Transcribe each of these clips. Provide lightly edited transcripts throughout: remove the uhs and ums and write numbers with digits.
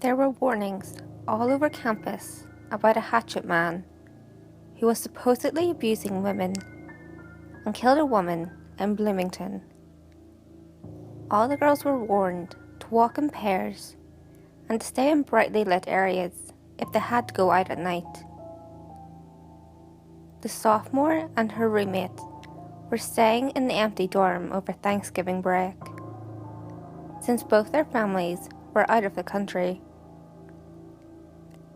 There were warnings all over campus about a Hatchet Man who was supposedly abusing women and killed a woman in Bloomington. All the girls were warned to walk in pairs and to stay in brightly lit areas if they had to go out at night. The sophomore and her roommate were staying in the empty dorm over Thanksgiving break, since both their families were out of the country.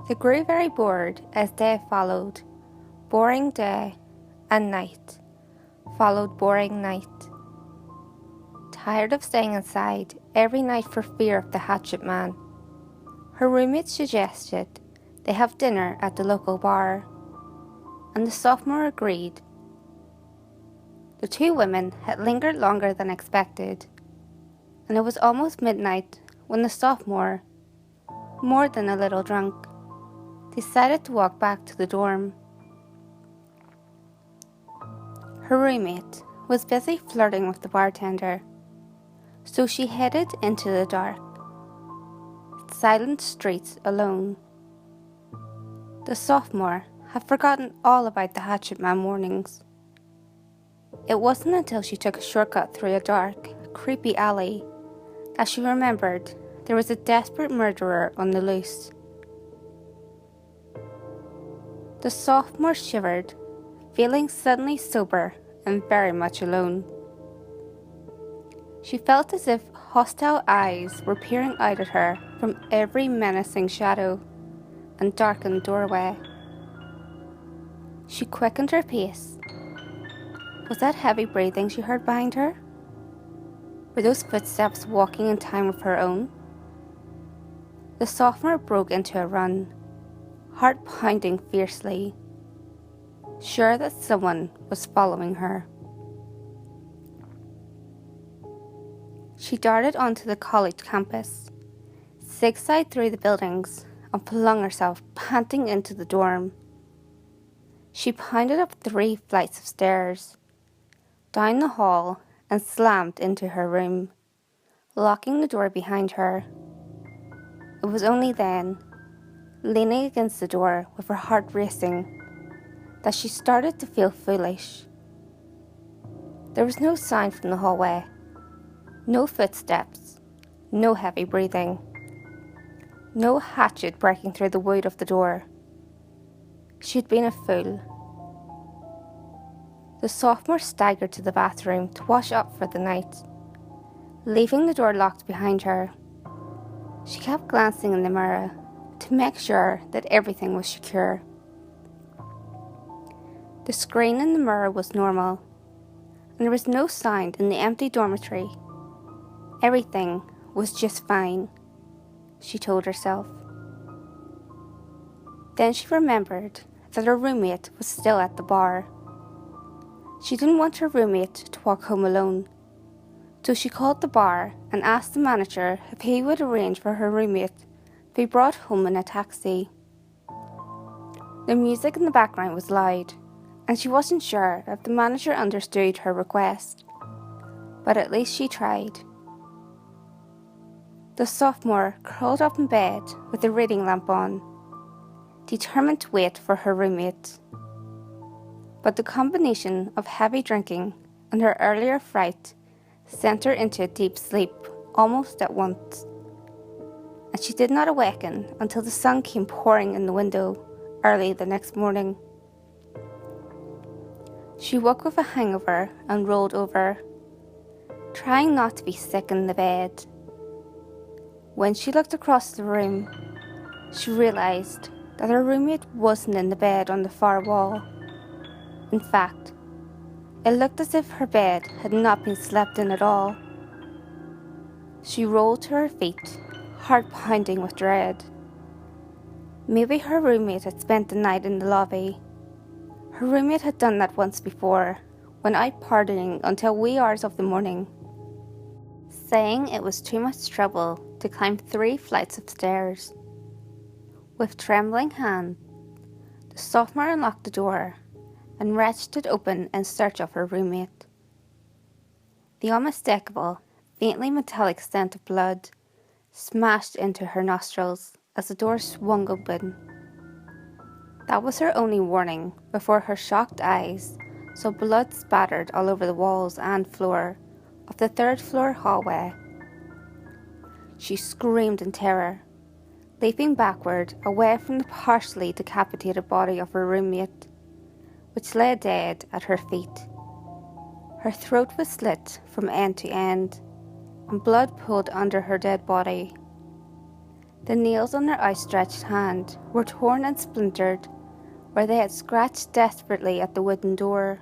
They grew very bored as day followed boring day, and night followed boring night. Tired of staying inside every night for fear of the Hatchet Man, her roommate suggested they have dinner at the local bar, and the sophomore agreed. The two women had lingered longer than expected, and it was almost midnight when the sophomore, more than a little drunk, decided to walk back to the dorm. Her roommate was busy flirting with the bartender, so she headed into the dark, silent streets alone. The sophomore had forgotten all about the Hatchet Man warnings. It wasn't until she took a shortcut through a dark, creepy alley that she remembered there was a desperate murderer on the loose. The sophomore shivered, feeling suddenly sober and very much alone. She felt as if hostile eyes were peering out at her from every menacing shadow and darkened doorway. She quickened her pace. Was that heavy breathing she heard behind her? Were those footsteps walking in time with her own? The sophomore broke into a run, heart pounding fiercely, sure that someone was following her. She darted onto the college campus, zigzagged through the buildings, and flung herself panting into the dorm. She pounded up 3 flights of stairs, down the hall, and slammed into her room, locking the door behind her. It was only then, leaning against the door with her heart racing, that she started to feel foolish. There was no sound from the hallway, no footsteps, no heavy breathing, no hatchet breaking through the wood of the door. She had been a fool. The sophomore staggered to the bathroom to wash up for the night, leaving the door locked behind her. She kept glancing in the mirror to make sure that everything was secure. The screen in the mirror was normal, and there was no sound in the empty dormitory. Everything was just fine, she told herself. Then she remembered that her roommate was still at the bar. She didn't want her roommate to walk home alone, so she called the bar and asked the manager if he would arrange for her roommate to be brought home in a taxi. The music in the background was loud, and she wasn't sure if the manager understood her request, but at least she tried. The sophomore curled up in bed with the reading lamp on, determined to wait for her roommate. But the combination of heavy drinking and her earlier fright sent her into a deep sleep almost at once, and she did not awaken until the sun came pouring in the window early the next morning. She woke with a hangover and rolled over, trying not to be sick in the bed. When she looked across the room, she realised that her roommate wasn't in the bed on the far wall. In fact, it looked as if her bed had not been slept in at all. She rolled to her feet, heart pounding with dread. Maybe her roommate had spent the night in the lobby. Her roommate had done that once before, when out partying until wee hours of the morning. Saying it was too much trouble to climb 3 flights of stairs. With trembling hand, the sophomore unlocked the door and wrenched it open in search of her roommate. The unmistakable, faintly metallic scent of blood smashed into her nostrils, as the door swung open. That was her only warning before her shocked eyes saw blood spattered all over the walls and floor of the third-floor hallway. She screamed in terror, leaping backward away from the partially decapitated body of her roommate, which lay dead at her feet. Her throat was slit from end to end, and blood pooled under her dead body. The nails on her outstretched hand were torn and splintered where they had scratched desperately at the wooden door.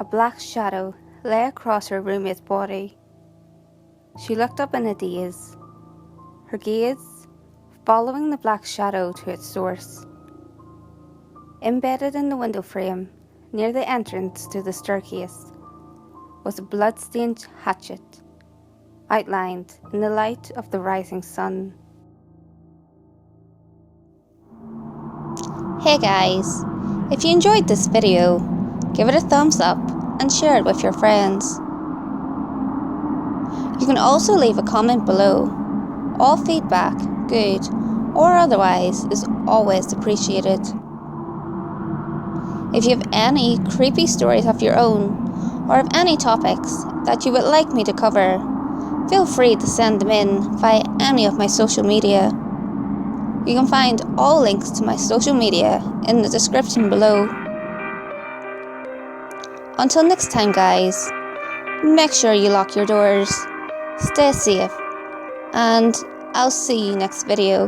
A black shadow lay across her roommate's body. She looked up in a daze, her gaze following the black shadow to its source. Embedded in the window frame, near the entrance to the staircase, was a blood-stained hatchet, outlined in the light of the rising sun. Hey guys, if you enjoyed this video, give it a thumbs up and share it with your friends. You can also leave a comment below. All feedback, good or otherwise, is always appreciated. If you have any creepy stories of your own, or have any topics that you would like me to cover, feel free to send them in via any of my social media. You can find all links to my social media in the description below. Until next time guys, make sure you lock your doors, stay safe, and I'll see you next video.